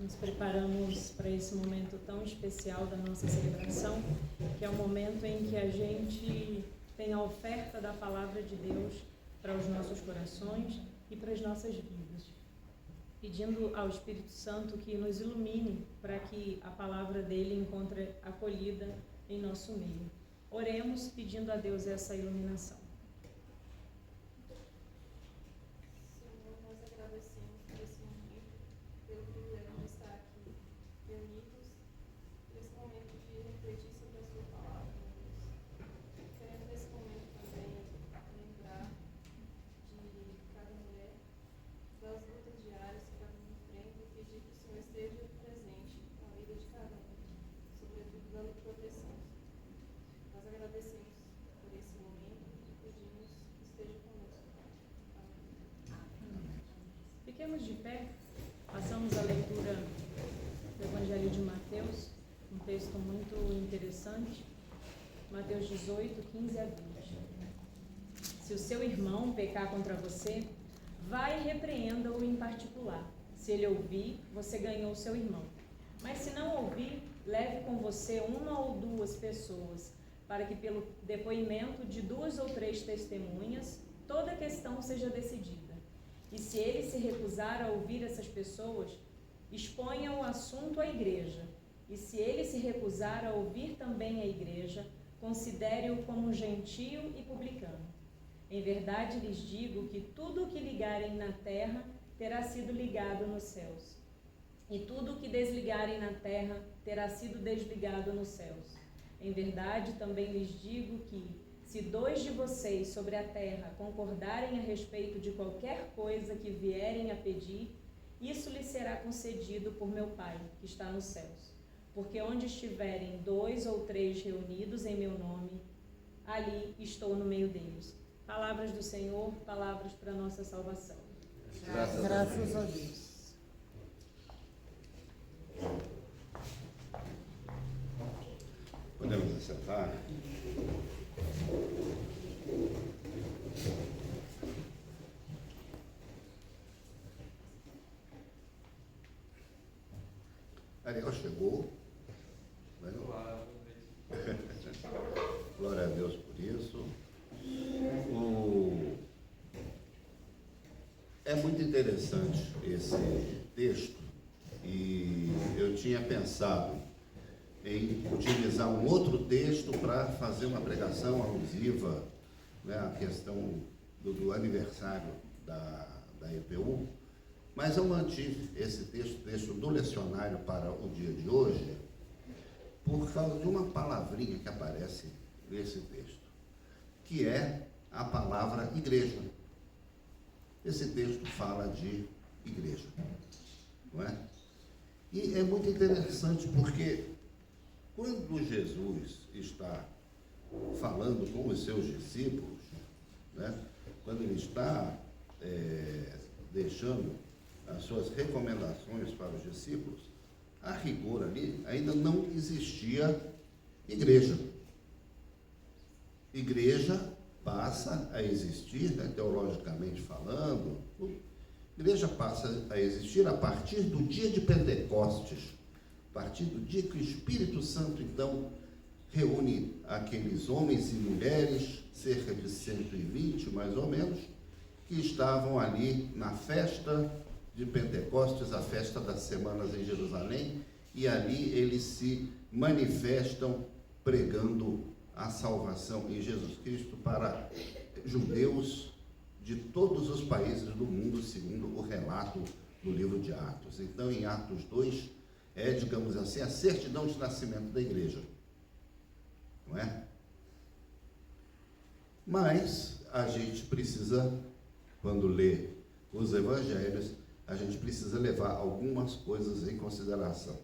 Nos preparamos para esse momento tão especial da nossa celebração, que é o momento em que a gente tem a oferta da Palavra de Deus para os nossos corações e para as nossas vidas, pedindo ao Espírito Santo que nos ilumine para que a palavra dele encontre acolhida em nosso meio. Oremos pedindo a Deus essa iluminação. Senhor, nós agradecemos por esse momento, pelo privilégio de estar aqui reunidos, por esse momento de refletir sobre a sua palavra, meu Deus. Queremos nesse momento também lembrar de cada mulher, das lutas diárias que cada um enfrenta e pedir que o Senhor esteja presente na vida de cada um, sobretudo dando proteção. Nós agradecemos por esse momento e pedimos que esteja conosco. Amém. Fiquemos de pé, passamos a leitura do Evangelho de Mateus, um texto muito interessante, Mateus 18, 15 a 20. Se o seu irmão pecar contra você, vai e repreenda-o em particular. Se ele ouvir, você ganhou o seu irmão. Mas se não ouvir, leve com você uma ou duas pessoas, para que pelo depoimento de 2 ou 3 testemunhas, toda a questão seja decidida. E se ele se recusar a ouvir essas pessoas, exponha o assunto à igreja. E se ele se recusar a ouvir também a igreja, considere-o como gentio e publicano. Em verdade lhes digo que tudo o que ligarem na terra terá sido ligado nos céus, e tudo o que desligarem na terra terá sido desligado nos céus. Em verdade também lhes digo que, se 2 de vocês sobre a terra concordarem a respeito de qualquer coisa que vierem a pedir, isso lhes será concedido por meu Pai, que está nos céus. Porque onde estiverem 2 ou 3 reunidos em meu nome, ali estou no meio deles. Palavras do Senhor, palavras para a nossa salvação. Graças a Deus. Podemos assentar? Ariel chegou. Glória a Deus por isso. É muito interessante esse texto e eu tinha pensado em utilizar um outro texto para fazer uma pregação alusiva, né, à questão do aniversário da EPU, mas eu mantive esse texto do lecionário para o dia de hoje, por causa de uma palavrinha que aparece nesse texto, que é a palavra igreja. Esse texto fala de igreja, não é? E é muito interessante porque quando Jesus está falando com os seus discípulos, né, quando ele está deixando as suas recomendações para os discípulos, a rigor ali ainda não existia igreja. Igreja passa a existir, né, teologicamente falando, igreja passa a existir a partir do dia de Pentecostes, a partir do dia que o Espírito Santo, então, reúne aqueles homens e mulheres, cerca de 120 mais ou menos, que estavam ali na festa de Pentecostes, a festa das semanas em Jerusalém, e ali eles se manifestam pregando a salvação em Jesus Cristo para judeus de todos os países do mundo, segundo o relato do livro de Atos. Então, em Atos 2, digamos assim, a certidão de nascimento da igreja, não é? Mas a gente precisa, quando lê os evangelhos, a gente precisa levar algumas coisas em consideração.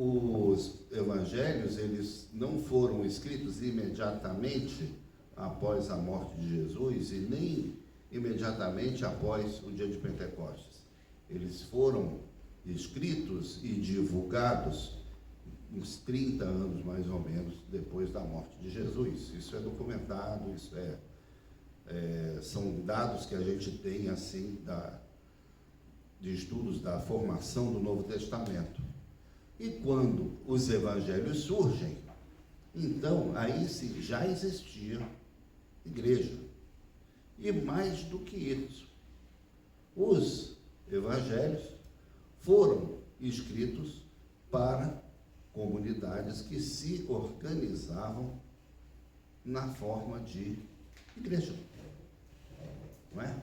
Os evangelhos, eles não foram escritos imediatamente após a morte de Jesus e nem imediatamente após o dia de Pentecostes. Eles foram escritos e divulgados uns 30 anos, mais ou menos, depois da morte de Jesus. Isso é documentado, isso são dados que a gente tem, assim, de estudos da formação do Novo Testamento. E quando os evangelhos surgem, então aí já existia igreja. E mais do que isso, os evangelhos foram escritos para comunidades que se organizavam na forma de igreja, não é?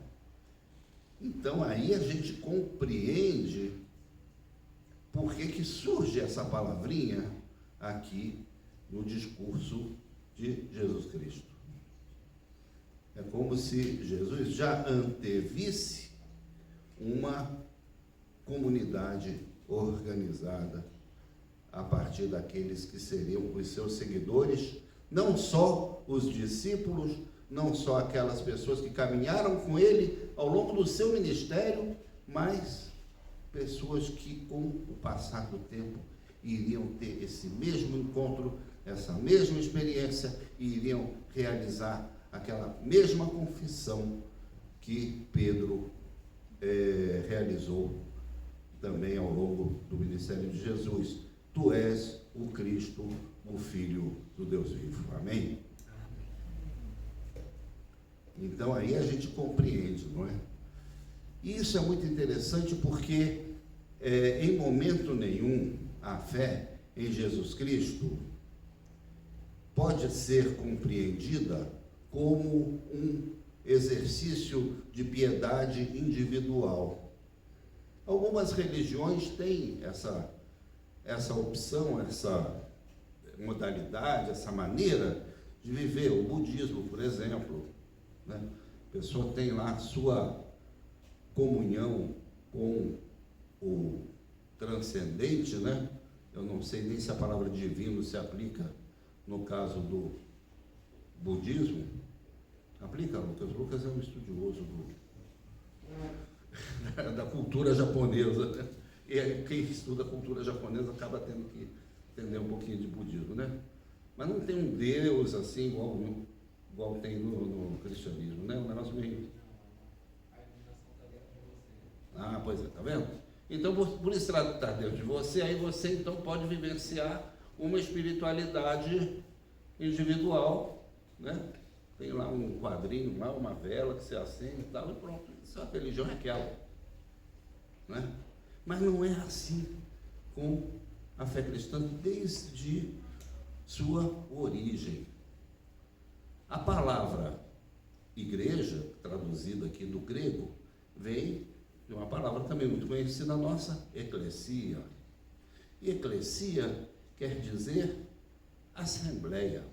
Então aí a gente compreende por que surge essa palavrinha aqui no discurso de Jesus Cristo. É como se Jesus já antevisse uma comunidade organizada a partir daqueles que seriam os seus seguidores, não só os discípulos, não só aquelas pessoas que caminharam com ele ao longo do seu ministério, mas pessoas que, com o passar do tempo, iriam ter esse mesmo encontro, essa mesma experiência, e iriam realizar aquela mesma confissão que Pedro realizou também ao longo do ministério de Jesus: tu és o Cristo, o Filho do Deus vivo. Amém? Então aí a gente compreende, não é? E isso é muito interessante porque em momento nenhum a fé em Jesus Cristo pode ser compreendida como um exercício de piedade individual. Algumas religiões têm essa opção, essa modalidade, essa maneira de viver. O budismo, por exemplo, né? A pessoa tem lá a sua comunhão com o transcendente, né? Eu não sei nem se a palavra divino se aplica no caso do budismo. Aplica, Lucas? Lucas é um estudioso da cultura japonesa, né? E quem estuda a cultura japonesa acaba tendo que entender um pouquinho de budismo, né? Mas não tem um Deus assim igual tem no cristianismo, né? Um negócio meio... Ah, pois é, tá vendo? Então, por isso está dentro de você, aí você então pode vivenciar uma espiritualidade individual, né? Tem lá um quadrinho, lá uma vela que você acende e tal, e pronto. Isso, a religião é aquela, né? Mas não é assim com a fé cristã desde sua origem. A palavra igreja, traduzida aqui do grego, vem de uma palavra também muito conhecida nossa, eclesia. E eclesia quer dizer assembleia.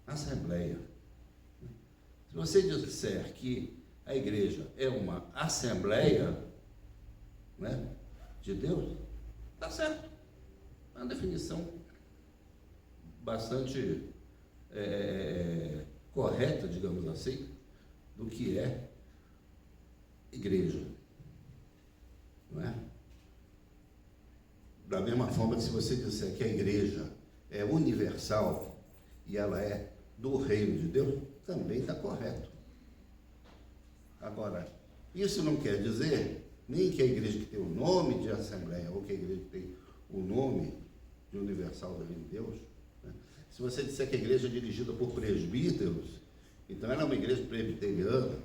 Assembleia. Se você disser que a igreja é uma assembleia, né, de Deus, está certo. É uma definição bastante correta, digamos assim, do que é igreja, não é? Da mesma forma que se você disser que a igreja é universal e ela é do reino de Deus, também está correto. Agora, isso não quer dizer nem que a igreja que tem o nome de assembleia, ou que a igreja que tem o nome de universal do reino de Deus, né? Se você disser que a igreja é dirigida por presbíteros, então ela é uma igreja presbiteriana,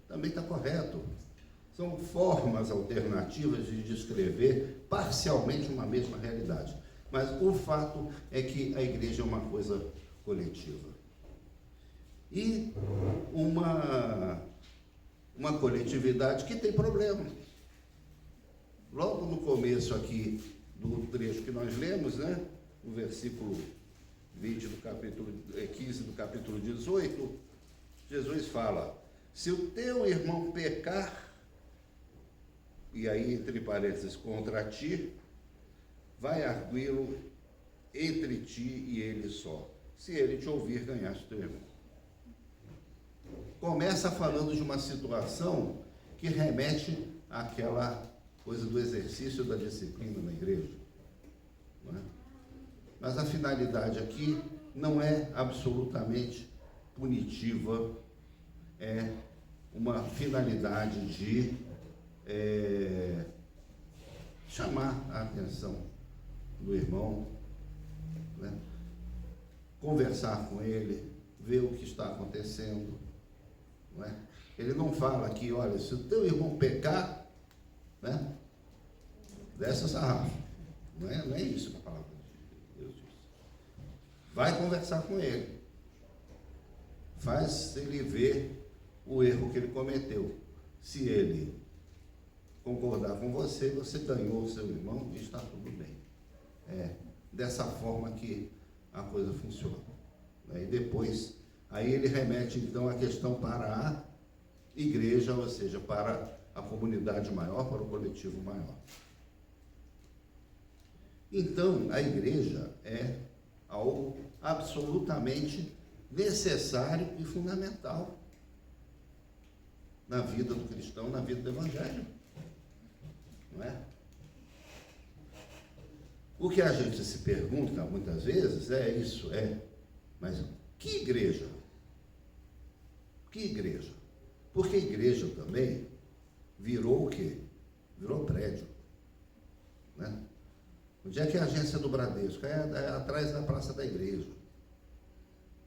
também está correto. São formas alternativas de descrever parcialmente uma mesma realidade. Mas o fato é que a igreja é uma coisa coletiva. E uma coletividade que tem problema. Logo no começo aqui do trecho que nós lemos, né? O versículo 20 do capítulo 15 do capítulo 18, Jesus fala: se o teu irmão pecar, e aí entre parênteses, contra ti, vai arguí-lo entre ti e ele só. Se ele te ouvir, ganhaste teu irmão. Começa falando de uma situação que remete àquela coisa do exercício da disciplina na igreja, não é? Mas a finalidade aqui não é absolutamente punitiva, é uma finalidade de chamar a atenção do irmão, né? Conversar com ele, ver o que está acontecendo, não é? Ele não fala aqui, olha, se o teu irmão pecar, né, desce o sarrafo. Não é isso que a palavra de Deus diz. Vai conversar com ele. Faz ele ver o erro que ele cometeu. Se ele concordar com você, você ganhou o seu irmão e está tudo bem. É dessa forma que a coisa funciona. E depois, aí ele remete então a questão para a igreja, ou seja, para a comunidade maior, para o coletivo maior. Então, a igreja é algo absolutamente necessário e fundamental na vida do cristão, na vida do evangelho. Não é? O que a gente se pergunta muitas vezes é isso, mas que igreja? Que igreja? Porque igreja também virou o quê? Virou prédio. Né? Onde é que é a agência do Bradesco? É atrás da Praça da Igreja.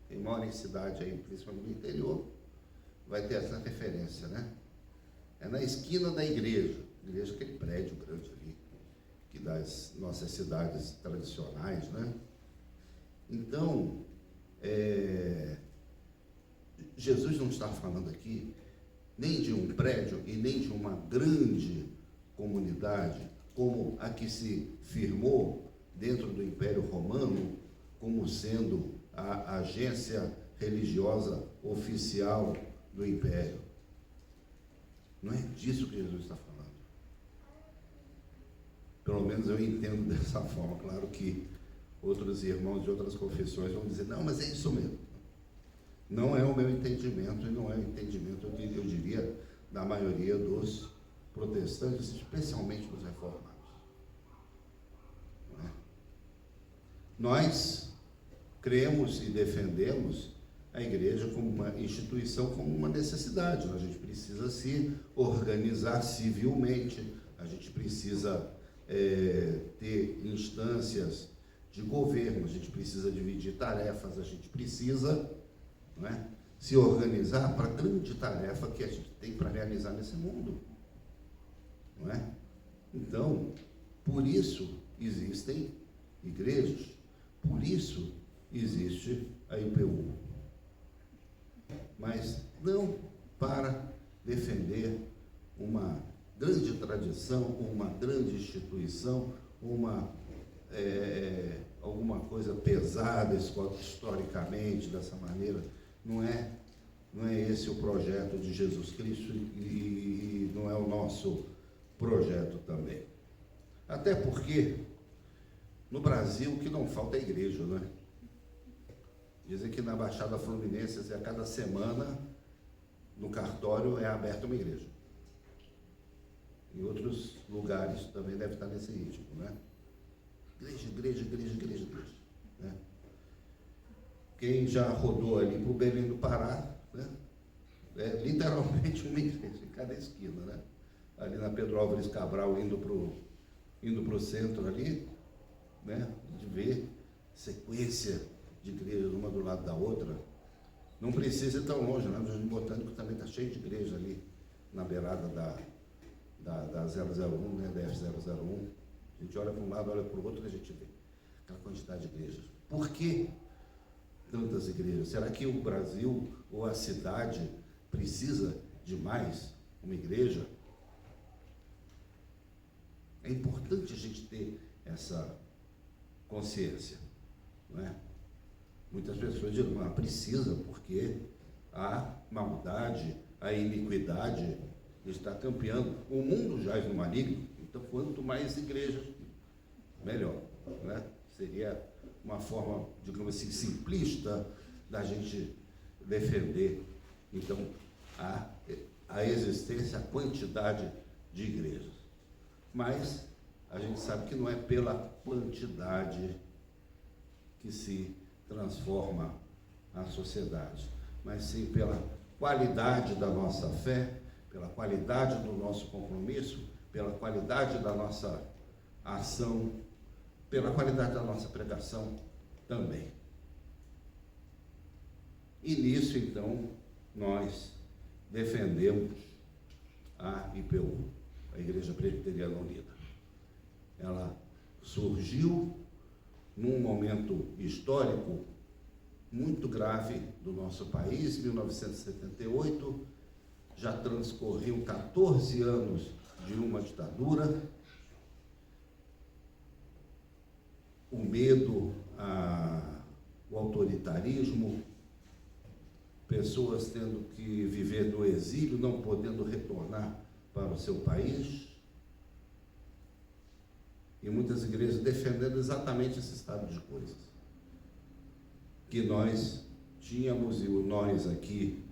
Quem mora em cidade aí, principalmente no interior, vai ter essa referência, né? É na esquina da igreja. Igreja, aquele prédio grande ali, que das nossas cidades tradicionais, né? Então, Jesus não está falando aqui nem de um prédio e nem de uma grande comunidade, como a que se firmou dentro do Império Romano, como sendo a agência religiosa oficial do Império. Não é disso que Jesus está falando. Pelo menos eu entendo dessa forma. Claro que outros irmãos de outras confissões vão dizer, não, mas é isso mesmo. Não é o meu entendimento e não é o entendimento, eu diria, da maioria dos protestantes, especialmente dos reformados. Não é? Nós cremos e defendemos a igreja como uma instituição, como uma necessidade. A gente precisa se organizar civilmente, a gente precisa ter instâncias de governo, a gente precisa dividir tarefas, a gente precisa, não é, se organizar para a grande tarefa que a gente tem para realizar nesse mundo. Não é? Então, por isso existem igrejas, por isso existe a IPU. Mas não para defender uma grande tradição, uma grande instituição, alguma coisa pesada historicamente dessa maneira. Não é esse o projeto de Jesus Cristo e não é o nosso projeto também. Até porque no Brasil o que não falta é igreja, não é? Dizem que na Baixada Fluminense, a cada semana, no cartório é aberta uma igreja. Em outros lugares também deve estar nesse ritmo, né? Igreja, né? Quem já rodou ali para o Belém do Pará, né? É literalmente uma igreja em cada esquina, né? Ali na Pedro Álvares Cabral, indo pro centro ali, né? De ver sequência de igrejas uma do lado da outra. Não precisa ir tão longe, né? O Jardim Botânico também está cheio de igreja ali na beirada da 001, né? Da F001. A gente olha para um lado, olha para o outro e a gente vê aquela quantidade de igrejas. Por que tantas igrejas? Será que o Brasil ou a cidade precisa de mais uma igreja? É importante a gente ter essa consciência, não é? Muitas pessoas dizem, mas precisa, porque a maldade, a iniquidade está campeando. O mundo jaz no maligno, então quanto mais igrejas, melhor, né? Seria uma forma, digamos assim, simplista da gente defender, então, a existência, a quantidade de igrejas. Mas a gente sabe que não é pela quantidade que se transforma a sociedade, mas sim pela qualidade da nossa fé, pela qualidade do nosso compromisso, pela qualidade da nossa ação, pela qualidade da nossa pregação também. E nisso, então, nós defendemos a IPU, a Igreja Presbiteriana Unida. Ela surgiu num momento histórico muito grave do nosso país, 1978, já transcorriam 14 anos de uma ditadura, o medo, o autoritarismo, pessoas tendo que viver no exílio, não podendo retornar para o seu país, e muitas igrejas defendendo exatamente esse estado de coisas. Que nós tínhamos, e o nós aqui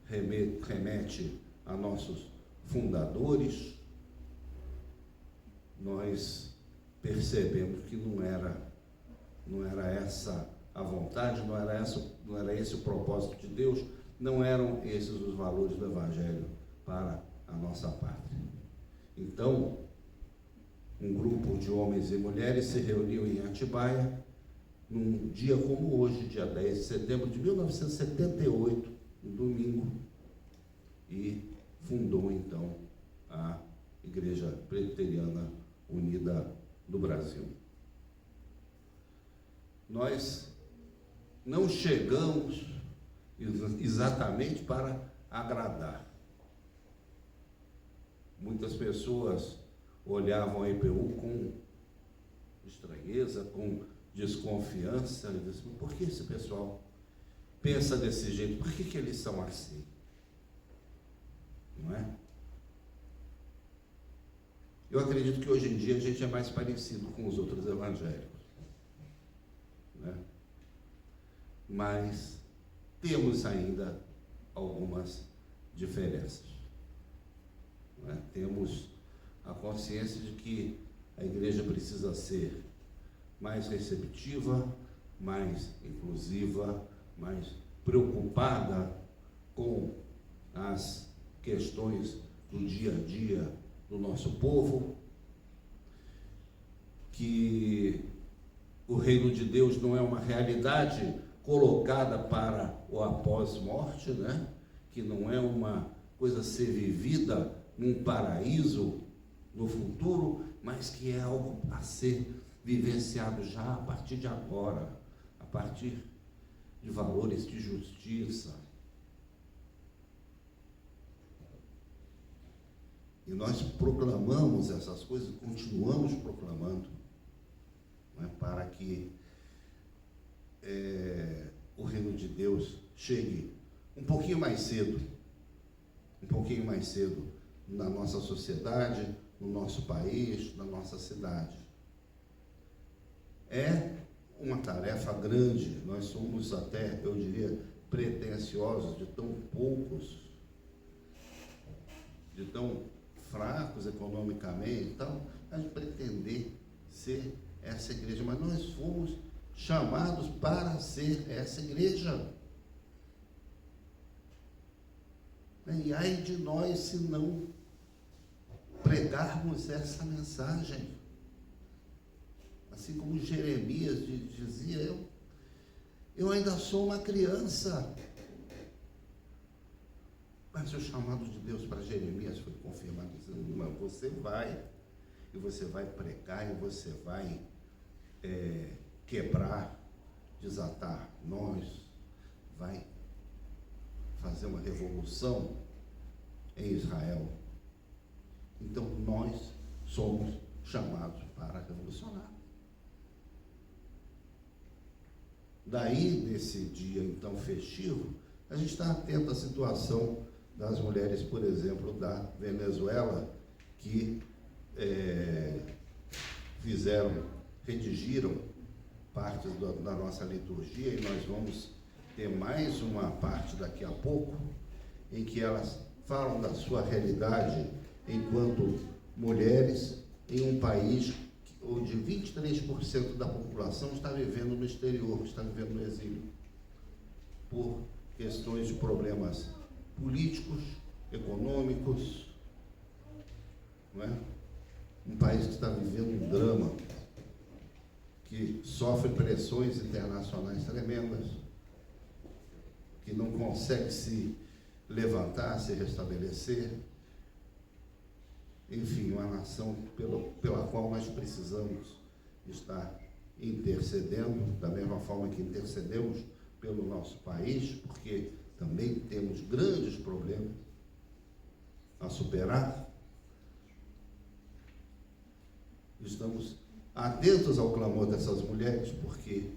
remete a nossos fundadores, nós percebemos que não era essa a vontade, não era esse o propósito de Deus, não eram esses os valores do Evangelho para a nossa pátria. Então, um grupo de homens e mulheres se reuniu em Atibaia, num dia como hoje, dia 10 de setembro de 1978, um domingo, e fundou então a Igreja Presbiteriana Unida do Brasil. Nós não chegamos exatamente para agradar. Muitas pessoas olhavam a IPU com estranheza, com desconfiança, e diziam: por que esse pessoal pensa desse jeito? Por que eles são assim? Não é? Eu acredito que hoje em dia a gente é mais parecido com os outros evangélicos, né? Mas temos ainda algumas diferenças, não é? Temos a consciência de que a igreja precisa ser mais receptiva, mais inclusiva, mais preocupada com as questões do dia a dia do nosso povo, que o reino de Deus não é uma realidade colocada para o após-morte, né? Que não é uma coisa a ser vivida num paraíso no futuro, mas que é algo a ser vivenciado já a partir de agora, a partir de valores de justiça. E nós proclamamos essas coisas, continuamos proclamando, não é? Para que o reino de Deus chegue um pouquinho mais cedo na nossa sociedade, no nosso país, na nossa cidade. É uma tarefa grande, nós somos até, eu diria, pretensiosos de tão poucos, de tão fracos economicamente, então, a gente pretender ser essa igreja, mas nós fomos chamados para ser essa igreja. E ai de nós se não pregarmos essa mensagem. Assim como Jeremias dizia, eu ainda sou uma criança. Mas o chamado de Deus para Jeremias foi confirmado, dizendo: não, você vai, e você vai pregar, e você vai quebrar, desatar nós, vai fazer uma revolução em Israel. Então nós somos chamados para revolucionar. Daí, nesse dia então festivo, a gente está atento à situação das mulheres, por exemplo, da Venezuela, que redigiram partes da nossa liturgia, e nós vamos ter mais uma parte daqui a pouco, em que elas falam da sua realidade enquanto mulheres em um país onde 23% da população está vivendo no exterior, está vivendo no exílio, por questões de problemas políticos, econômicos, não é? Um país que está vivendo um drama, que sofre pressões internacionais tremendas, que não consegue se levantar, se restabelecer. Enfim, uma nação pela qual nós precisamos estar intercedendo, da mesma forma que intercedemos pelo nosso país, porque também temos grandes problemas a superar. Estamos atentos ao clamor dessas mulheres, porque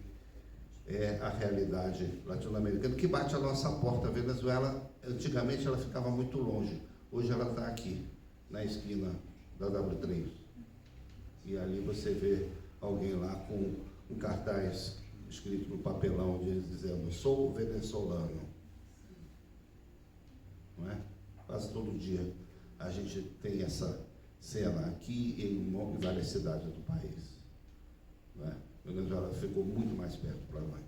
é a realidade latino-americana que bate a nossa porta. A Venezuela, antigamente ela ficava muito longe, hoje ela está aqui, na esquina da W3. E ali você vê alguém lá com um cartaz escrito no papelão dizendo: sou venezuelano. Não é? Quase todo dia a gente tem essa cena aqui em várias cidades do país. Não é? A Venezuela ficou muito mais perto para nós.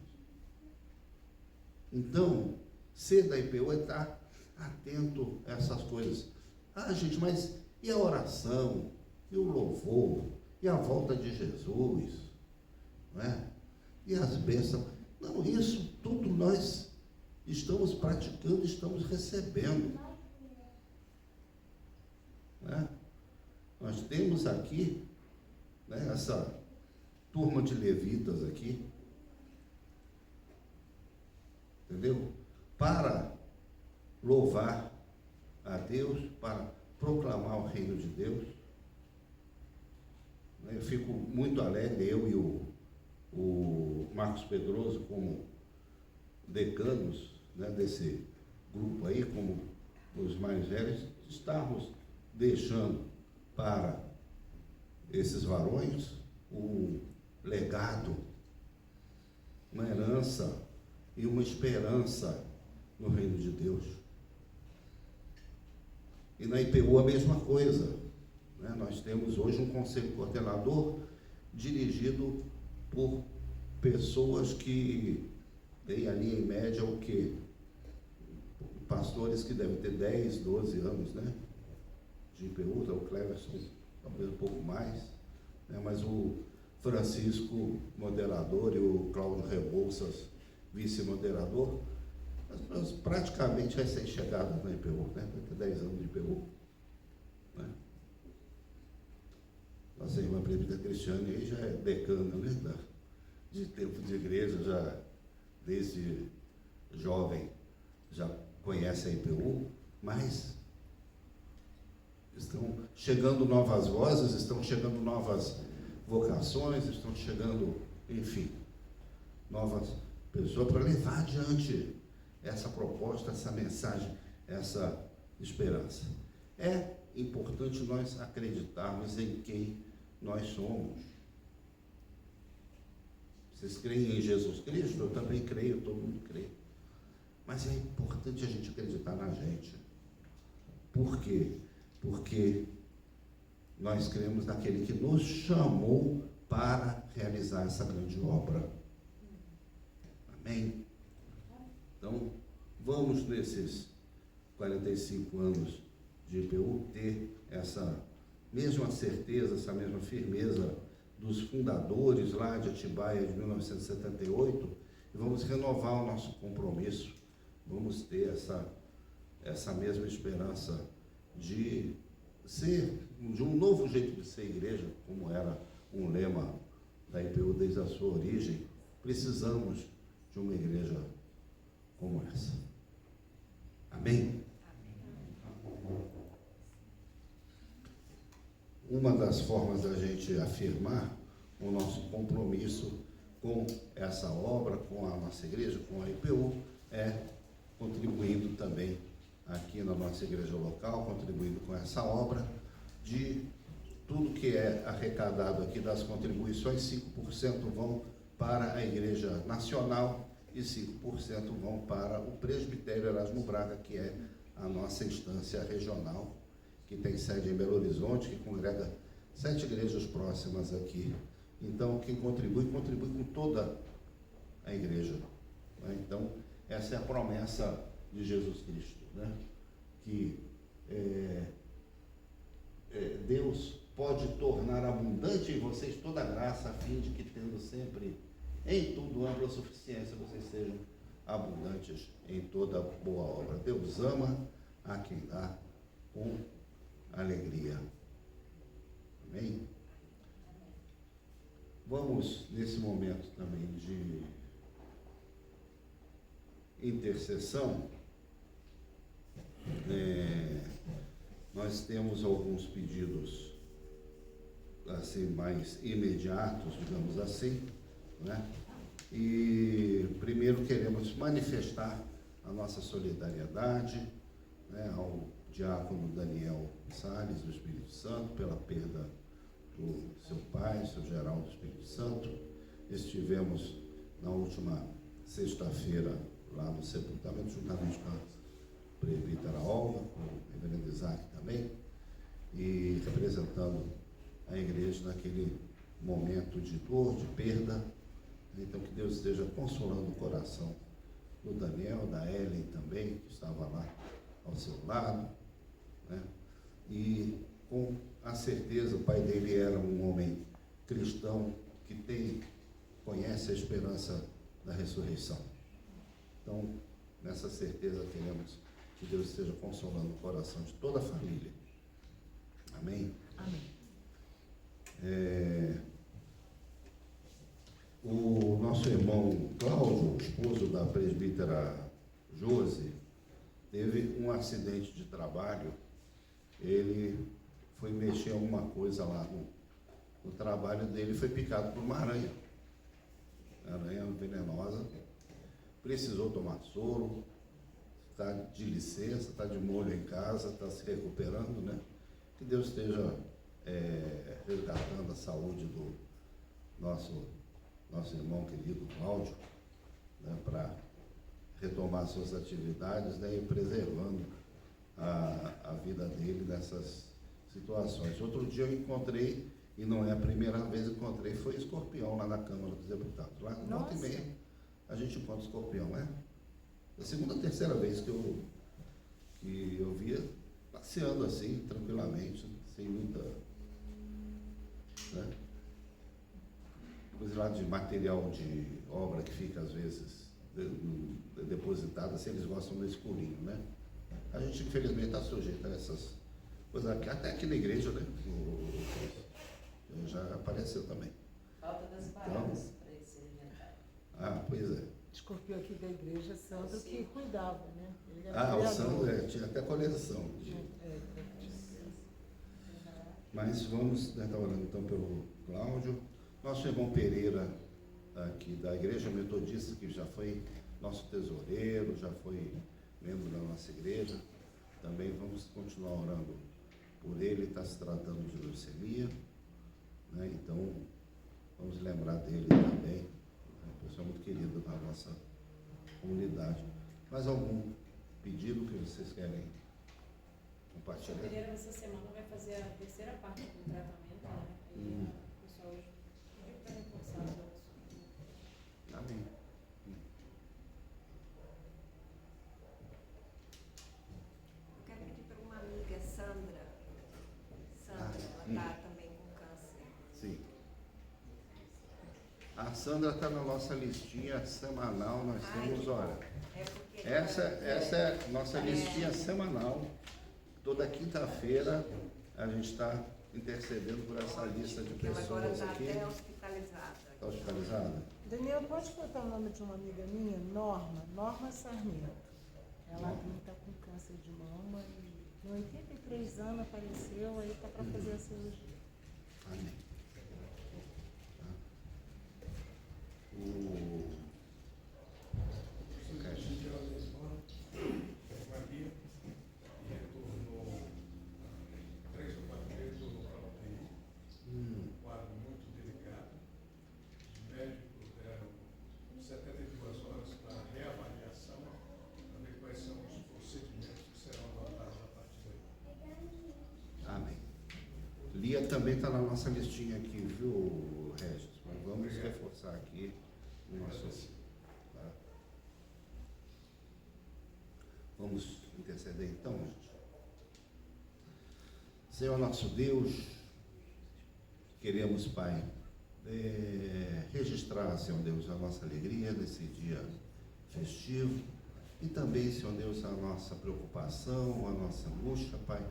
Então, ser da IPU é estar atento a essas coisas. Ah, gente, mas e a oração? E o louvor? E a volta de Jesus? Não é? E as bênçãos? Não, isso tudo nós estamos praticando, estamos recebendo. Não é? Nós temos aqui, né, essa turma de levitas aqui, entendeu? Para louvar a Deus, para proclamar o reino de Deus. Eu fico muito alegre, eu e o Marcos Pedroso, como decanos, né, desse grupo aí, como os mais velhos, estarmos deixando para esses varões um legado, uma herança e uma esperança no reino de Deus. E na IPU a mesma coisa, né? Nós temos hoje um conselho coordenador dirigido por pessoas que têm ali em média o quê? Pastores que devem ter 10, 12 anos, né? De IPU, o Cleverson talvez um pouco mais, né? Mas o Francisco, moderador, e o Cláudio Rebouças, vice-moderador, nós praticamente recém-chegados na IPU, né? Vai ter 10 anos de IPU. Né? Nossa irmã Presbítera Cristiane aí já é decana, né? De tempo de igreja, já desde jovem, já conhece a IPU, mas estão chegando novas vozes, estão chegando novas vocações, estão chegando, enfim, novas pessoas para levar adiante essa proposta, essa mensagem, essa esperança. É importante nós acreditarmos em quem nós somos. Vocês creem em Jesus Cristo? Eu também creio, todo mundo crê. Mas é importante a gente acreditar na gente. Por quê? Porque nós cremos naquele que nos chamou para realizar essa grande obra. Amém? Então, vamos nesses 45 anos de IPU ter essa mesma certeza, essa mesma firmeza dos fundadores lá de Atibaia de 1978, e vamos renovar o nosso compromisso, vamos ter essa mesma esperança de um novo jeito de ser igreja, como era um lema da IPU desde a sua origem. Precisamos de uma igreja como essa. Amém? Uma das formas da gente afirmar o nosso compromisso com essa obra, com a nossa igreja, com a IPU, é contribuindo também aqui na nossa igreja local, contribuindo com essa obra, de tudo que é arrecadado aqui das contribuições, 5% vão para a igreja nacional e 5% vão para o presbitério Erasmo Braga, que é a nossa instância regional, que tem sede em Belo Horizonte, que congrega 7 igrejas próximas aqui. Então, quem contribui com toda a igreja. Né? Então, essa é a promessa de Jesus Cristo, né? Que Deus pode tornar abundante em vocês toda a graça, a fim de que, tendo sempre em tudo ampla suficiência, vocês sejam abundantes em toda boa obra. Deus ama a quem dá com alegria. Amém? Vamos, nesse momento também de intercessão, nós temos alguns pedidos assim, mais imediatos, digamos assim, né? E primeiro queremos manifestar a nossa solidariedade, né, ao diácono Daniel Salles, do Espírito Santo, pela perda do seu pai, seu Geraldo do Espírito Santo. Estivemos na última sexta-feira lá no sepultamento, juntamente com a presbítera Olga, com o reverendo Isaac também, e representando a igreja naquele momento de dor, de perda. Então, que Deus esteja consolando o coração do Daniel, da Ellen também, que estava lá ao seu lado, né? E com a certeza, o pai dele era um homem cristão que conhece a esperança da ressurreição. Então, nessa certeza, queremos que Deus esteja consolando o coração de toda a família. Amém? Amém. O nosso irmão Cláudio, esposo da presbítera Josi, teve um acidente de trabalho. Ele foi mexer alguma coisa lá no trabalho dele, foi picado por uma aranha. Aranha venenosa. Precisou tomar soro, está de licença, está de molho em casa, está se recuperando, né? Que Deus esteja resgatando a saúde do nosso irmão querido Cláudio, né, para retomar suas atividades, né, e preservando a vida dele nessas situações. Outro dia eu encontrei, e não é a primeira vez que encontrei, foi escorpião lá na Câmara dos Deputados. Lá no 9h30 a gente encontra escorpião, né? É a segunda ou terceira vez que eu via passeando assim, tranquilamente, sem muita, né? Coisa lá de material de obra que fica às vezes depositado, assim, eles gostam do escurinho, né? A gente infelizmente está sujeito a essas coisas aqui, até aqui na igreja, né? Já apareceu também. Falta das baratas para ele ser alimentado. Ah, pois é. Escorpião aqui da igreja, Sandro que cuidava, né? Ele era O criador. Sandro tinha até coleção. Mas vamos, né, estar orando então pelo Cláudio. Nosso irmão Pereira, aqui da Igreja Metodista, que já foi nosso tesoureiro, já foi membro da nossa igreja, também vamos continuar orando por ele. Está se tratando de leucemia, né? Então vamos lembrar dele também, uma pessoa muito querida da nossa comunidade. Mais algum pedido que vocês querem compartilhar? O Pereira, essa semana, vai fazer a terceira parte do tratamento, né? E o pessoal hoje pediu para reforçar as outras. Amém. Eu quero pedir para uma amiga, Sandra. Ela está também com câncer. Sim. A Sandra está na nossa listinha semanal, nós temos, olha. Essa é a nossa listinha semanal. Toda quinta-feira a gente está intercedendo por essa lista de pessoas aqui. Ela agora está até hospitalizada. Está hospitalizada? Daniel, pode botar o nome de uma amiga minha, Norma Sarmento. Ela também está com câncer de mama e com 83 anos apareceu, aí está para fazer a cirurgia. Amém. Lia também está na nossa listinha aqui, viu, Regis? Mas vamos reforçar aqui o nosso. Tá? Vamos interceder então, gente. Senhor nosso Deus, queremos, Pai, registrar, Senhor Deus, a nossa alegria nesse dia festivo e também, Senhor Deus, a nossa preocupação, a nossa angústia, Pai,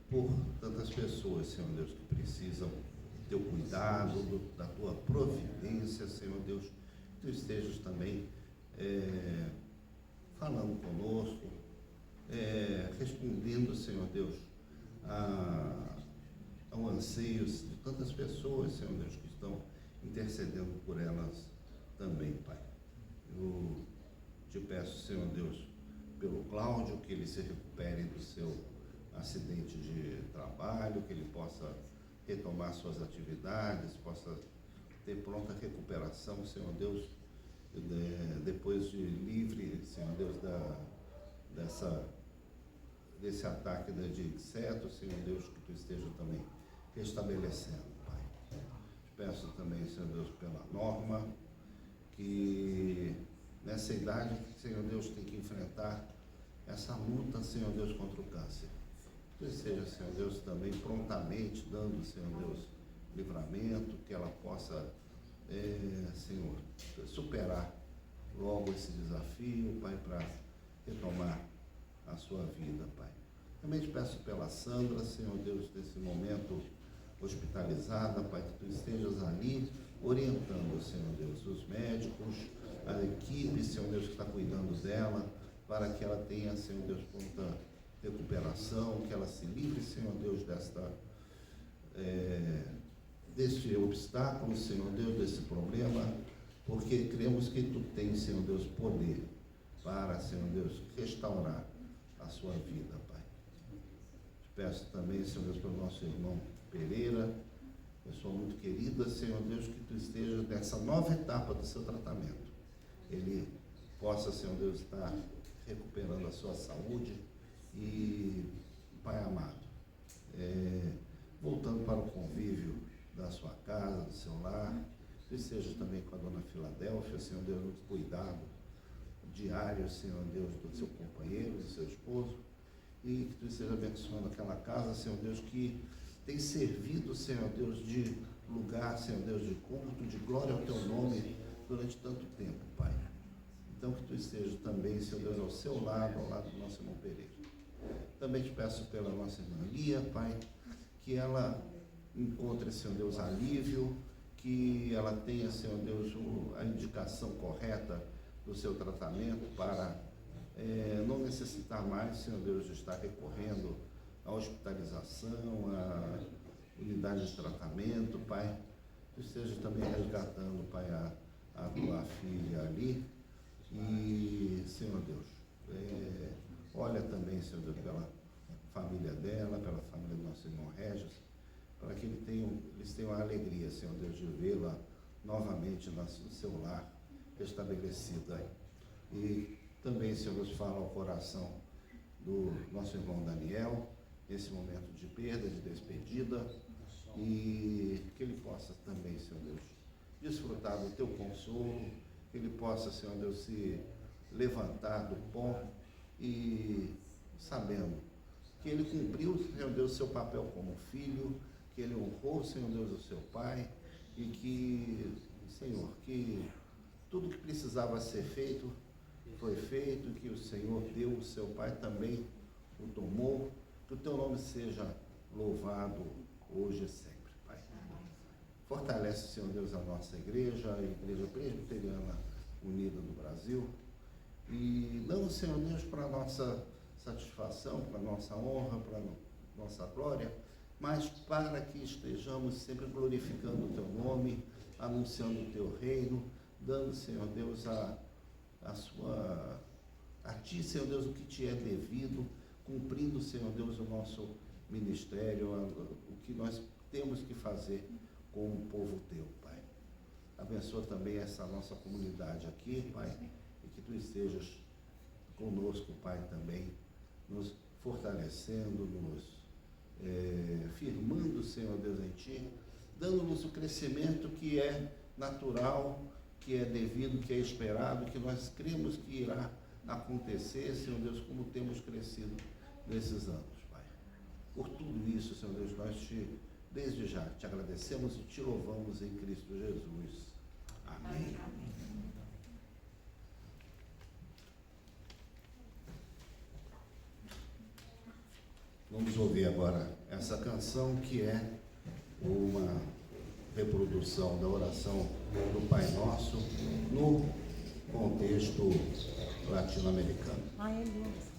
por tantas pessoas, Senhor Deus, que precisam do teu cuidado, da tua providência, Senhor Deus, que tu estejas também falando conosco, respondendo, Senhor Deus, ao anseio de tantas pessoas, Senhor Deus, que estão intercedendo por elas também, Pai. Eu te peço, Senhor Deus, pelo Cláudio, que ele se recupere do seu acidente de trabalho, que ele possa retomar suas atividades, possa ter pronta recuperação, Senhor Deus, depois de livre, Senhor Deus, desse ataque de insetos, Senhor Deus, que tu esteja também restabelecendo, Pai. Te peço também, Senhor Deus, pela Norma, que nessa idade, Senhor Deus, tem que enfrentar essa luta, Senhor Deus, contra o câncer. Que tu esteja, Senhor Deus, também prontamente dando, Senhor Deus, livramento, que ela possa, Senhor, superar logo esse desafio, Pai, para retomar a sua vida, Pai. Também te peço pela Sandra, Senhor Deus, nesse momento hospitalizada, Pai, que tu estejas ali orientando, Senhor Deus, os médicos, a equipe, Senhor Deus, que está cuidando dela, para que ela tenha, Senhor Deus, pronta recuperação, que ela se livre, Senhor Deus, deste obstáculo, Senhor Deus, desse problema, porque cremos que tu tens, Senhor Deus, poder para, Senhor Deus, restaurar a sua vida, Pai. Te peço também, Senhor Deus, pelo nosso irmão Pereira, pessoa muito querida, Senhor Deus, que tu esteja nessa nova etapa do seu tratamento. Ele possa, Senhor Deus, estar recuperando a sua saúde e, Pai amado, voltando para o convívio da sua casa, do seu lar, tu esteja também com a dona Filadélfia, Senhor Deus, no cuidado diário, Senhor Deus, do seu companheiro, do seu esposo, e que tu esteja abençoando aquela casa, Senhor Deus, que tem servido, Senhor Deus, de lugar, Senhor Deus, de culto, de glória ao teu nome durante tanto tempo, Pai. Então que tu esteja também, Senhor Deus, ao seu lado, ao lado do nosso irmão Pereira. Também te peço pela nossa irmã Lia, Pai, que ela encontre, Senhor Deus, alívio, que ela tenha, Senhor Deus, a indicação correta do seu tratamento para não necessitar mais, Senhor Deus, de estar recorrendo à hospitalização, à unidade de tratamento, Pai. Tu esteja também resgatando, Pai, a tua filha ali. E, Senhor Deus, olha também, Senhor Deus, pela família dela, pela família do nosso irmão Regis, para que eles tenham a alegria, Senhor Deus, de vê-la novamente no seu lar estabelecida. E também, Senhor Deus, fala ao coração do nosso irmão Daniel, nesse momento de perda, de despedida, e que ele possa também, Senhor Deus, desfrutar do teu consolo, que ele possa, Senhor Deus, se levantar do pó e sabendo que ele cumpriu, Senhor Deus, seu papel como filho, que ele honrou, Senhor Deus, o seu pai, e que, Senhor, que tudo que precisava ser feito foi feito, que o Senhor deu, o seu pai também o tomou, que o teu nome seja louvado hoje e sempre, Pai. Fortalece, Senhor Deus, a nossa igreja, a Igreja Presbiteriana Unida do Brasil, e não, Senhor Deus, para a nossa satisfação, para a nossa honra, para a nossa glória, mas para que estejamos sempre glorificando o teu nome, anunciando o teu reino, dando, Senhor Deus, a ti, Senhor Deus, o que te é devido, cumprindo, Senhor Deus, o nosso ministério, o que nós temos que fazer como povo teu, Pai. Abençoa também essa nossa comunidade aqui, Pai, e que tu estejas conosco, Pai, também, nos fortalecendo, nos firmando, Senhor Deus, em ti, dando-nos o crescimento que é natural, que é devido, que é esperado, que nós cremos que irá acontecer, Senhor Deus, como temos crescido nesses anos, Pai. Por tudo isso, Senhor Deus, nós desde já, te agradecemos e te louvamos em Cristo Jesus. Amém. Vamos ouvir agora essa canção que é uma reprodução da oração do Pai Nosso no contexto latino-americano. Ah, é lindo essa música.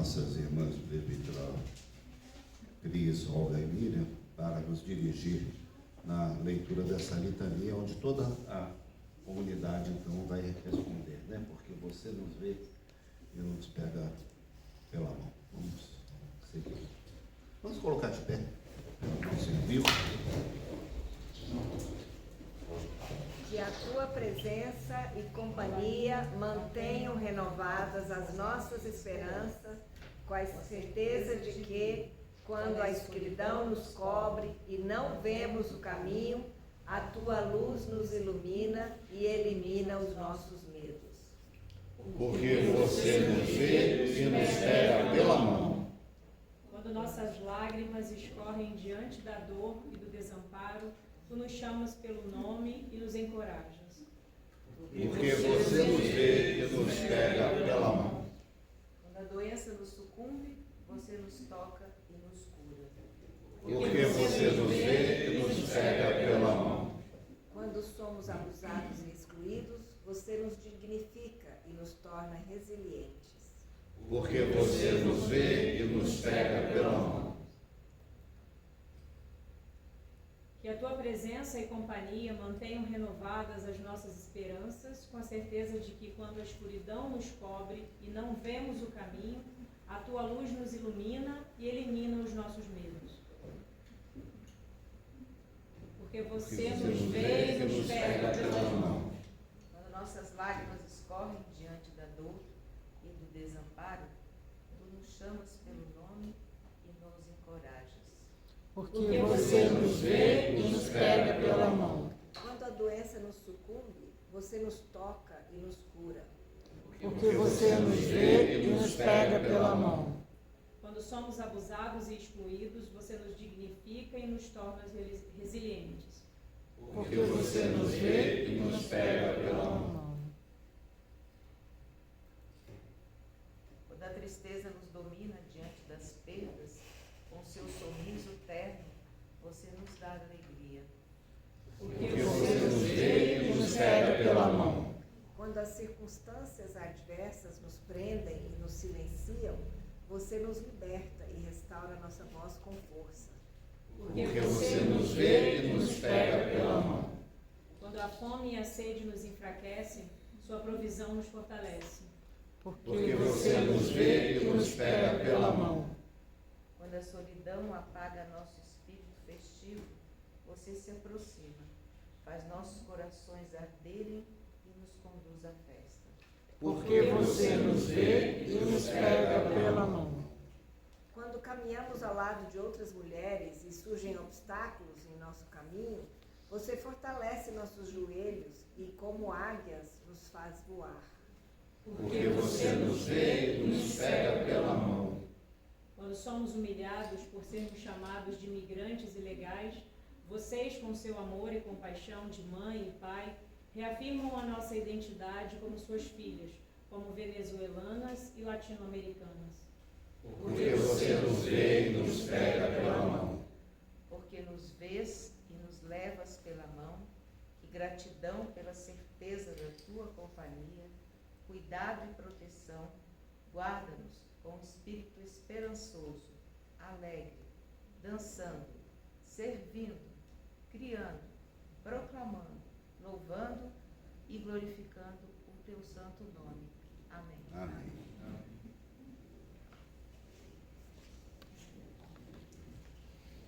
nossas irmãs presbítera Cris, Olga e Miriam para nos dirigir na leitura dessa litania, onde toda a comunidade então vai responder, né? Porque você nos vê e nos pega pela mão. Vamos seguir. Vamos colocar de pé para o nosso envio. Que a tua presença e companhia mantenham renovadas as nossas esperanças, com a certeza de que, quando a escuridão nos cobre e não vemos o caminho, a tua luz nos ilumina e elimina os nossos medos. Porque você nos vê e nos pega pela mão. Quando nossas lágrimas escorrem diante da dor e do desamparo, tu nos chamas pelo nome e nos encorajas. Porque você nos vê e nos pega pela mão. Quando a doença nos sucumbe, você nos toca e nos cura. Porque você nos vê e nos pega pela mão. Quando somos abusados e excluídos, você nos dignifica e nos torna resilientes. Porque você nos vê e nos pega pela mão. Que a tua presença e companhia mantenham renovadas as nossas esperanças, com a certeza de que, quando a escuridão nos cobre e não vemos o caminho, a tua luz nos ilumina e elimina os nossos medos. Porque você nos vê e nos pega pela mão. Quando nossas lágrimas escorrem diante da dor e do desamparo, tu nos chamas pelo nome e nos encorajas. Porque você nos vê e nos pega pela mão. Quando a doença nos sucumbe, você nos toca e nos cura. Porque você nos vê e nos pega pela mão. Quando somos abusados e excluídos, você nos dignifica e nos torna resilientes. Porque você nos vê e nos pega pela mão. Quando a tristeza nos domina diante das perdas, com seu sorriso terno, você nos dá alegria. Porque Você nos vê e nos pega pela mão. Quando as circunstâncias adversas nos prendem e nos silenciam, você nos liberta e restaura nossa voz com força. Porque você nos vê e nos pega pela mão. Quando a fome e a sede nos enfraquecem, sua provisão nos fortalece. Porque você nos vê e nos pega pela mão. Quando a solidão apaga nosso espírito festivo, você se aproxima, faz nossos corações arderem e nos conduz à festa. Porque você nos vê e nos pega pela mão. Quando caminhamos ao lado de outras mulheres e surgem obstáculos em nosso caminho, você fortalece nossos joelhos e, como águias, nos faz voar. Porque você nos vê e nos pega pela mão. Quando somos humilhados por sermos chamados de imigrantes ilegais, vocês, com seu amor e compaixão de mãe e pai, reafirmam a nossa identidade como suas filhas, como venezuelanas e latino-americanas. Porque você nos vê e nos pega pela mão. Porque nos vês e nos levas pela mão, que gratidão pela certeza da tua companhia, cuidado e proteção, guarda-nos com um espírito esperançoso, alegre, dançando, servindo, criando, proclamando, louvando e glorificando o teu santo nome. Amém. Amém.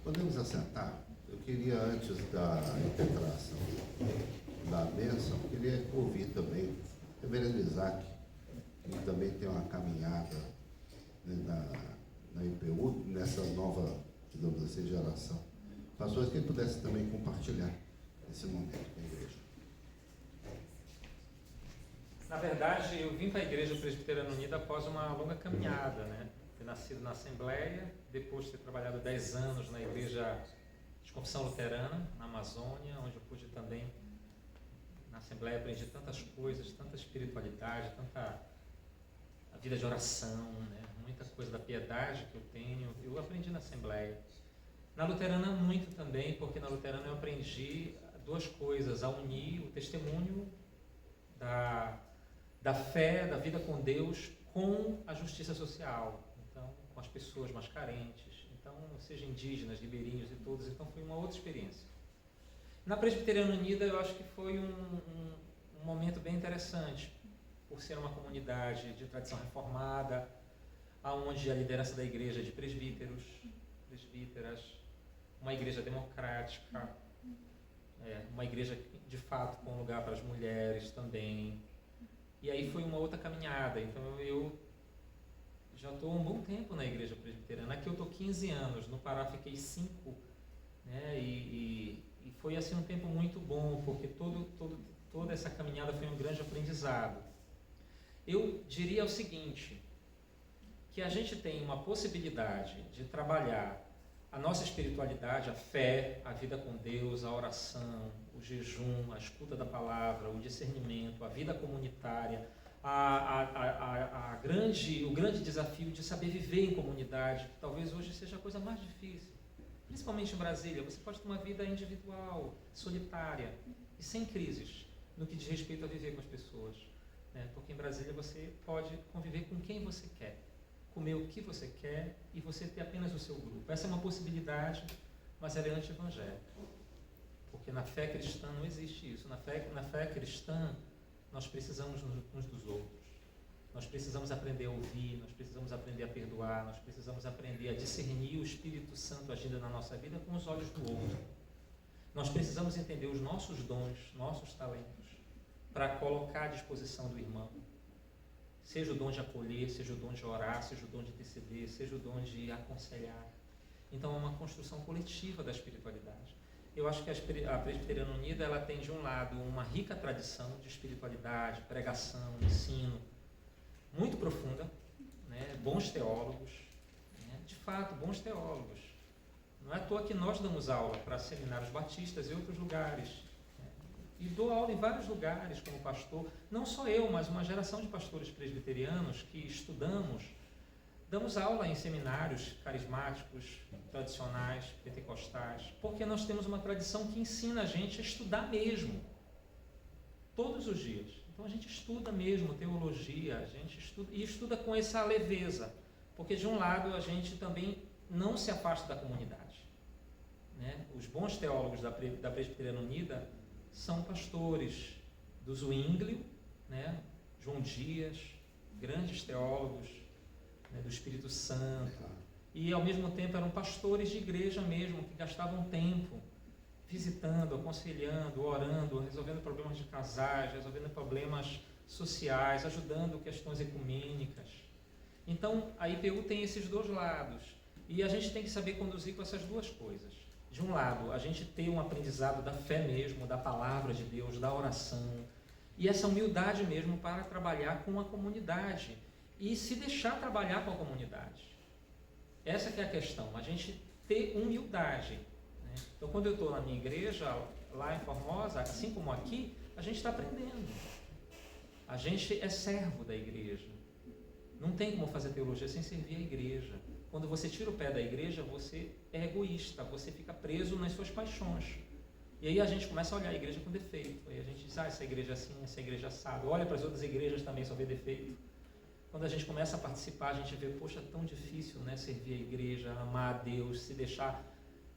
Podemos assentar? Eu queria, antes da impetração da bênção, queria ouvir também o reverendo Isaac, que também tem uma caminhada, né, na IPU, nessa nova, digamos assim, geração. Pastores, quem pudesse também compartilhar esse momento com a igreja. Na verdade, eu vim para a Igreja Presbiteriana Unida após uma longa caminhada, né? Fui nascido na Assembleia, depois de ter trabalhado 10 anos na Igreja de Confissão Luterana, na Amazônia, onde eu pude também, na Assembleia, aprendi tantas coisas, tanta espiritualidade, tanta a vida de oração, né? Muita coisa da piedade que eu tenho, eu aprendi na Assembleia. Na Luterana muito também, porque na Luterana eu aprendi duas coisas, a unir o testemunho da fé, da vida com Deus, com a justiça social. com as pessoas mais carentes, então, seja indígenas, ribeirinhos e todos, então foi uma outra experiência. Na Presbiteriana Unida eu acho que foi um momento bem interessante, por ser uma comunidade de tradição reformada, onde a liderança da igreja é de presbíteros, presbíteras, uma igreja democrática, uma igreja de fato com lugar para as mulheres também. E aí foi uma outra caminhada. Então eu já estou há um bom tempo na igreja presbiteriana. Aqui eu estou 15 anos, no Pará fiquei 5, né? E foi assim um tempo muito bom, porque toda essa caminhada foi um grande aprendizado. Eu diria o seguinte, que a gente tem uma possibilidade de trabalhar a nossa espiritualidade, a fé, a vida com Deus, a oração, o jejum, a escuta da palavra, o discernimento, a vida comunitária, o grande desafio de saber viver em comunidade, que talvez hoje seja a coisa mais difícil. Principalmente em Brasília, você pode ter uma vida individual, solitária e sem crises no que diz respeito a viver com as pessoas, né? Porque em Brasília você pode conviver com quem você quer, comer o que você quer e você ter apenas o seu grupo. Essa é uma possibilidade, mas ela é anti-evangélica. Porque na fé cristã não existe isso. Na fé cristã, nós precisamos uns dos outros. Nós precisamos aprender a ouvir, nós precisamos aprender a perdoar, nós precisamos aprender a discernir o Espírito Santo agindo na nossa vida com os olhos do outro. Nós precisamos entender os nossos dons, nossos talentos, para colocar à disposição do irmão. Seja o dom de acolher, seja o dom de orar, seja o dom de interceder, seja o dom de aconselhar. Então é uma construção coletiva da espiritualidade. Eu acho que a Presbiteriana Unida ela tem de um lado uma rica tradição de espiritualidade, pregação, ensino, muito profunda, né? Bons teólogos, né? De fato, bons teólogos. Não é à toa que nós damos aula para seminários batistas e outros lugares. E dou aula em vários lugares como pastor, não só eu, mas uma geração de pastores presbiterianos que estudamos, damos aula em seminários carismáticos, tradicionais, pentecostais, porque nós temos uma tradição que ensina a gente a estudar mesmo, todos os dias. Então a gente estuda mesmo teologia, a gente estuda com essa leveza, porque de um lado a gente também não se afasta da comunidade, né? Os bons teólogos da Presbiteriana Unida são pastores do Zwinglio, né? João Dias, grandes teólogos, né? Do Espírito Santo, e ao mesmo tempo eram pastores de igreja mesmo, que gastavam tempo visitando, aconselhando, orando, resolvendo problemas de casais, resolvendo problemas sociais, ajudando questões ecumênicas. Então a IPU tem esses dois lados, e a gente tem que saber conduzir com essas duas coisas. De um lado, a gente ter um aprendizado da fé mesmo, da palavra de Deus, da oração, e essa humildade mesmo para trabalhar com a comunidade e se deixar trabalhar com a comunidade. Essa que é a questão, a gente ter humildade, né? Então, quando eu estou na minha igreja, lá em Formosa, assim como aqui, a gente está aprendendo. A gente é servo da igreja. Não tem como fazer teologia sem servir a igreja. Quando você tira o pé da igreja, você é egoísta, você fica preso nas suas paixões. E aí a gente começa a olhar a igreja com defeito. Aí a gente diz, essa igreja é assim, essa igreja é assado. Olha para as outras igrejas também, só vê defeito. Quando a gente começa a participar, a gente vê, poxa, tão difícil, né, servir a igreja, amar a Deus, se deixar,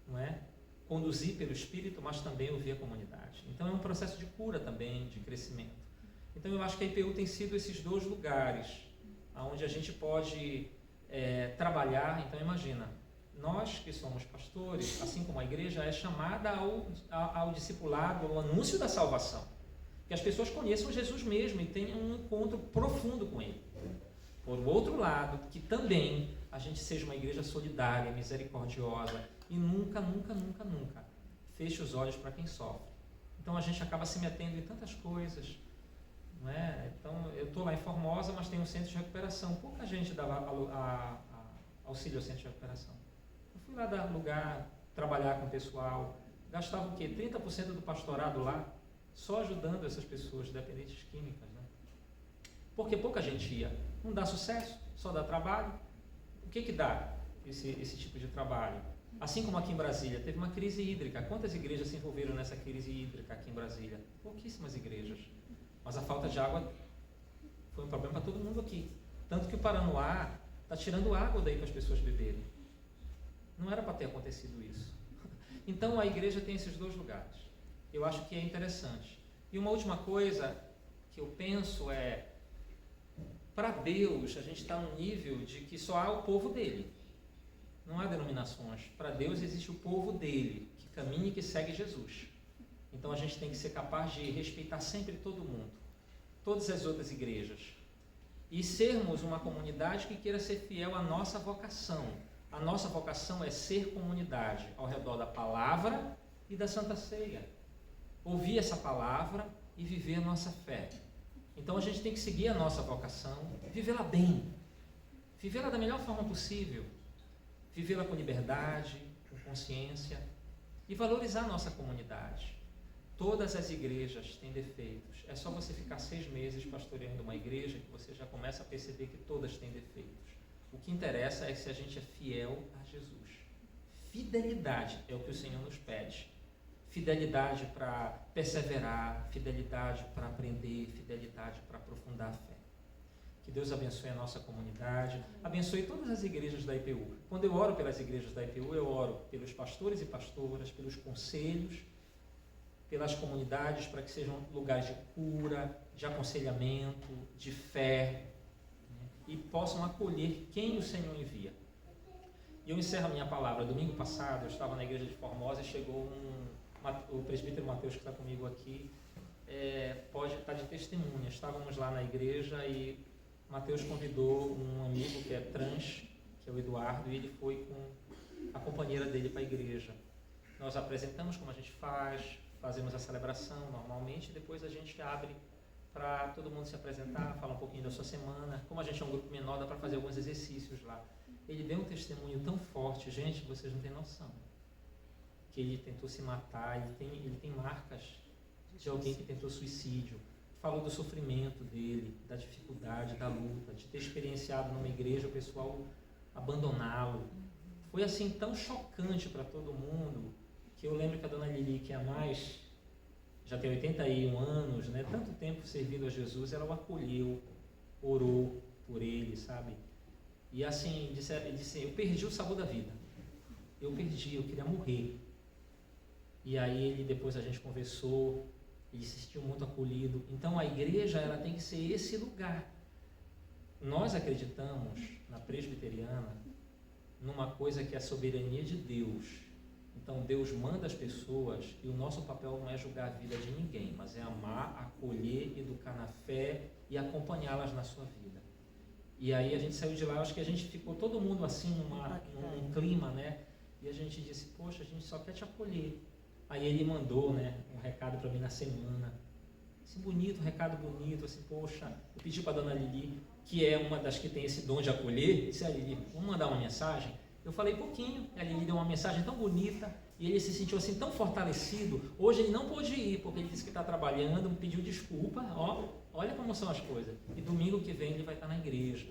não é, conduzir pelo Espírito, mas também ouvir a comunidade. Então é um processo de cura também, de crescimento. Então eu acho que a IPU tem sido esses dois lugares onde a gente pode trabalhar. Então imagina, nós que somos pastores, assim como a igreja, é chamada ao discipulado, ao anúncio da salvação. Que as pessoas conheçam Jesus mesmo e tenham um encontro profundo com Ele. Por outro lado, que também a gente seja uma igreja solidária, misericordiosa e nunca feche os olhos para quem sofre. Então a gente acaba se metendo em tantas coisas, não é? Então eu estou lá em Formosa, mas tem um centro de recuperação. Pouca gente dava auxílio ao centro de recuperação. Eu fui lá dar lugar, trabalhar com o pessoal, gastava o quê? 30% do pastorado lá, só ajudando essas pessoas dependentes químicas, né? Porque pouca gente ia. Não dá sucesso, só dá trabalho. O que dá esse tipo de trabalho? Assim como aqui em Brasília, teve uma crise hídrica. Quantas igrejas se envolveram nessa crise hídrica aqui em Brasília? Pouquíssimas igrejas. Mas a falta de água foi um problema para todo mundo aqui. Tanto que o Paranoá, Está tirando água daí para as pessoas beberem. Não era para ter acontecido isso. Então a igreja tem esses dois lugares. Eu acho que é interessante. E uma última coisa que eu penso é, para Deus, a gente está num nível de que só há o povo dele. Não há denominações. Para Deus existe o povo dele, que caminha e que segue Jesus. Então a gente tem que ser capaz de respeitar sempre todo mundo, todas as outras igrejas, e sermos uma comunidade que queira ser fiel à nossa vocação. A nossa vocação é ser comunidade ao redor da palavra e da Santa Ceia. Ouvir essa palavra e viver a nossa fé. Então a gente tem que seguir a nossa vocação, vivê-la bem, vivê-la da melhor forma possível, vivê-la com liberdade, com consciência e valorizar a nossa comunidade. Todas as igrejas têm defeitos. É só você ficar 6 meses pastoreando uma igreja que você já começa a perceber que todas têm defeitos. O que interessa é se a gente é fiel a Jesus. Fidelidade é o que o Senhor nos pede. Fidelidade para perseverar, fidelidade para aprender, fidelidade para aprofundar a fé. Que Deus abençoe a nossa comunidade, abençoe todas as igrejas da IPU. Quando eu oro pelas igrejas da IPU, eu oro pelos pastores e pastoras, pelos conselhos, pelas comunidades, para que sejam lugares de cura, de aconselhamento, de fé, né, e possam acolher quem o Senhor envia. E eu encerro a minha palavra. Domingo passado, eu estava na igreja de Formosa e chegou o presbítero Mateus, que está comigo aqui, pode estar de testemunha. Estávamos lá na igreja e Mateus convidou um amigo que é trans, que é o Eduardo, e ele foi com a companheira dele para a igreja. Nós apresentamos como a gente fazemos a celebração normalmente, e depois a gente abre para todo mundo se apresentar, falar um pouquinho da sua semana. Como a gente é um grupo menor, dá para fazer alguns exercícios lá. Ele deu um testemunho tão forte, gente, vocês não têm noção, que ele tentou se matar, ele tem marcas de alguém que tentou suicídio. Falou do sofrimento dele, da dificuldade, da luta, de ter experienciado numa igreja o pessoal abandoná-lo. Foi assim tão chocante para todo mundo, que eu lembro que a dona Lili, que é a mais, já tem 81 anos, né, tanto tempo servindo a Jesus, ela o acolheu, orou por ele, sabe? E assim, ele disse, eu perdi o sabor da vida. Eu queria morrer. E aí depois a gente conversou, ele se sentiu muito acolhido. Então a igreja, ela tem que ser esse lugar. Nós acreditamos na presbiteriana numa coisa que é a soberania de Deus. Então Deus manda as pessoas e o nosso papel não é julgar a vida de ninguém, mas é amar, acolher, educar na fé e acompanhá-las na sua vida. E aí a gente saiu de lá, acho que a gente ficou todo mundo assim num clima, né? E a gente disse, poxa, a gente só quer te acolher. Aí ele mandou, né, um recado para mim na semana, assim, bonito, um recado bonito, assim, poxa, eu pedi para a dona Lili, que é uma das que tem esse dom de acolher, disse, Lili, vamos mandar uma mensagem? Eu falei pouquinho, a Lili deu uma mensagem tão bonita, e ele se sentiu assim tão fortalecido. Hoje ele não pôde ir, porque ele disse que está trabalhando, me pediu desculpa, olha como são as coisas. E domingo que vem ele vai estar na igreja.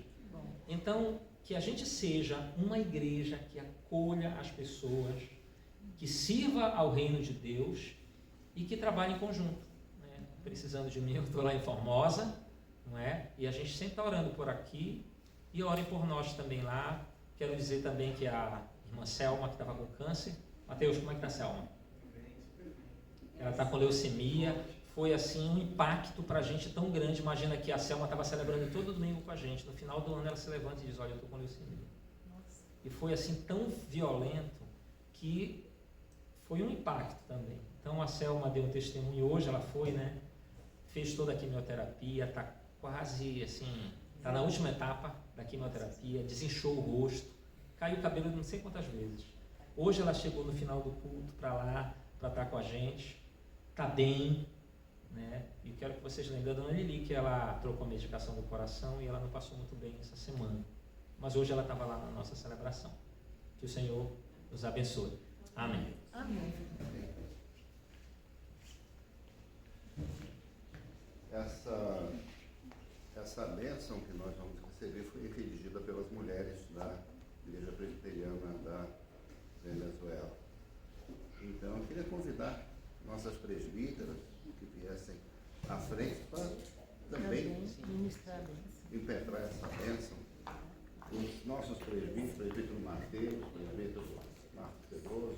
Então, que a gente seja uma igreja que acolha as pessoas, que sirva ao reino de Deus e que trabalhe em conjunto, né? Precisando de mim, eu estou lá em Formosa, não é? E a gente sempre está orando por aqui, e orem por nós também lá. Quero dizer também que a irmã Selma, que estava com câncer. Mateus, como é que está a Selma? Ela está com leucemia. Foi assim um impacto para a gente tão grande. Imagina que a Selma estava celebrando todo domingo com a gente. No final do ano ela se levanta e diz, olha, eu estou com leucemia. Nossa. E foi assim tão violento que foi um impacto também. Então a Selma deu um testemunho hoje, ela foi, né? Fez toda a quimioterapia, está quase assim, está na última etapa da quimioterapia, desinchou o rosto, caiu o cabelo não sei quantas vezes. Hoje ela chegou no final do culto para lá, para estar com a gente, está bem, né? E quero que vocês lembrem da dona Lili, que ela trocou a medicação do coração e ela não passou muito bem essa semana. Mas hoje ela estava lá na nossa celebração. Que o Senhor nos abençoe. Amém. Amém. Essa bênção que nós vamos receber foi redigida pelas mulheres da Igreja Presbiteriana da Venezuela. Então, eu queria convidar nossas presbíteras que viessem à frente para também ministrar impetrar essa bênção os nossos presbíteros, presbítero Mateus, presbítero Marcos Pedroso,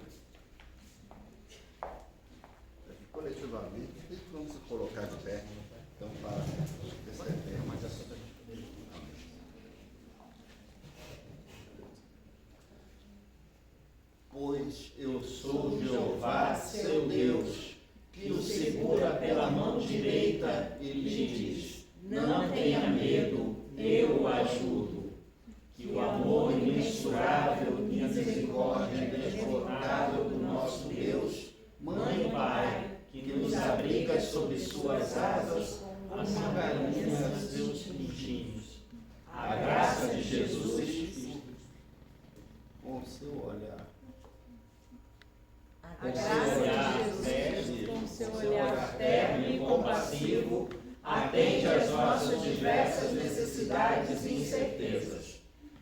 coletivamente, vamos se colocar de pé, então, para receber. Pois eu sou Jeová, seu Deus, que o segura pela mão direita e lhe diz: não tenha medo, eu o ajudo. Que o amor imensurável e a misericórdia inesgotável do nosso Deus, Mãe e Pai, que nos abriga sob suas asas, assim carinha seus filhinhos. A graça de Jesus Cristo, com seu olhar. A graça de Jesus, com seu olhar terno e compassivo, atende às nossas diversas necessidades e incertezas.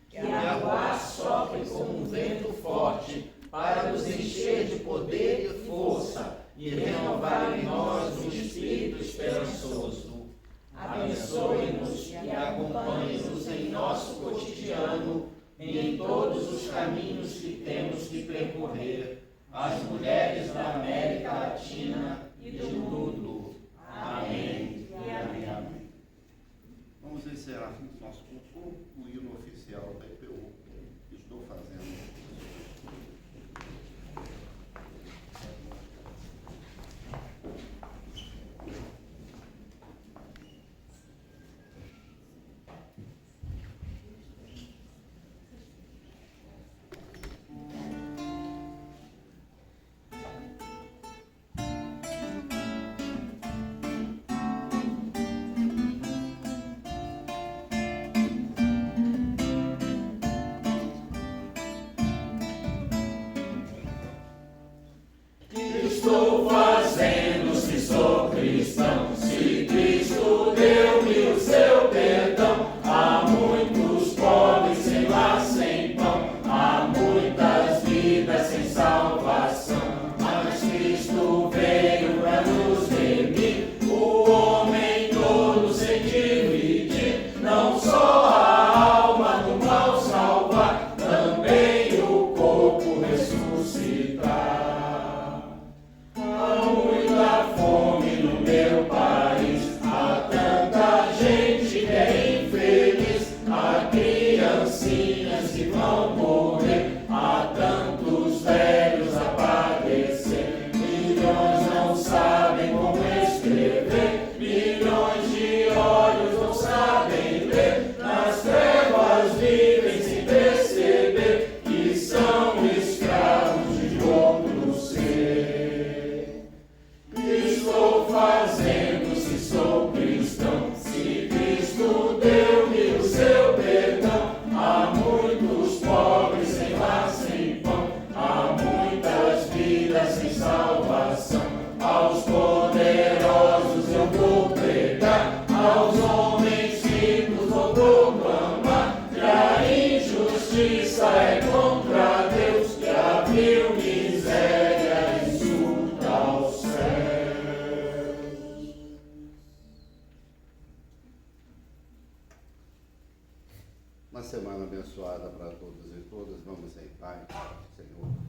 Que a rua sopre como um vento forte para nos encher de poder e força e renovar em nós um espírito esperançoso. Abençoe-nos e acompanhe-nos em nosso cotidiano e em todos os caminhos que temos que percorrer, as mulheres da América Latina e do mundo. Amém e amém. Vamos encerrar nosso culto com o hino oficial da IPU que estou fazendo. Estou fazendo se sou cristão, se Cristo deu-me o seu perdão. Há muitos pobres sem lar, sem pão, há muitas vidas sem salvação. Mas Cristo veio para nos remir, o homem todo sem dividir, não só a alma do mal salvar, também o corpo ressuscitar. Há muita fome no meu país, há tanta gente que é infeliz, há criancinhas que vão morrer, há tantos velhos a padecer, milhões não sabem como escrever, milhões de olhos não sabem ler, nas trevas vivem sem perceber que são escravos de outro ser. Estou fazendo se sou cristão, se Cristo deu-me o seu perdão. Há muitos pobres sem lar, sem pão, há muitas vidas sem salvação. Aos poderosos eu vou pregar, aos homens ricos vou proclamar, que a injustiça é contra Deus, que a vil miséria insulta ao céu. Uma semana abençoada para todos e todas. Vamos em paz, Senhor.